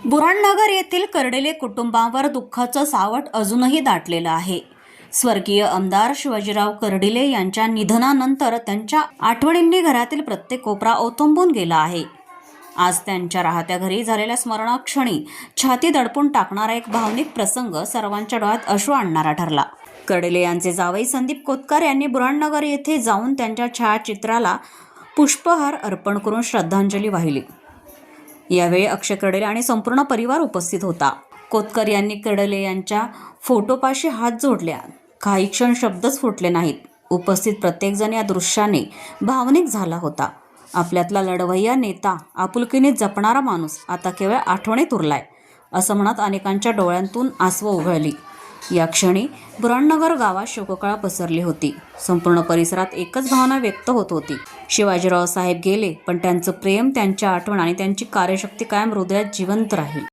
बुराणनगर येथील कर्डिले कुटुंबावर दुःखाचं सावट अजूनही दाटलेलं आहे। स्वर्गीय आमदार शिवाजीराव कर्डिले यांच्या निधनानंतर त्यांच्या आठवणींनी घरातील प्रत्येक कोपरा ओथंबून गेला आहे। आज त्यांच्या राहत्या घरी झालेल्या स्मरणाक्षणी छाती दडपून टाकणारा एक भावनिक प्रसंग सर्वांच्या डोळ्यात अश्रू आणणारा ठरला। कर्डिले यांचे जावई संदीप कोतकर यांनी बुराणनगर येथे जाऊन त्यांच्या छायाचित्राला पुष्पहार अर्पण करून श्रद्धांजली वाहिली। यावेळी अक्षय कर्डिले आणि संपूर्ण परिवार उपस्थित होता। कोतकर यांनी कर्डिले यांच्या फोटोपाशी हात जोडल्या। काही क्षण शब्दच फुटले नाहीत। उपस्थित प्रत्येकजण या दृश्याने भावनिक झाला होता। आपल्यातला लढवय्या नेता, आपुलकीने जपणारा माणूस आता केवळ आठवणीत उरलाय, असं म्हणत अनेकांच्या डोळ्यांतून आसवं उघळली। या क्षणी बुराणनगर गावात शोककळा पसरली होती। संपूर्ण परिसरात एकच भावना व्यक्त होत होती, शिवाजीराव साहेब गेले, पण त्यांचं प्रेम, त्यांची आठवण आणि त्यांची कार्यशक्ती कायम हृदयात जिवंत राहील।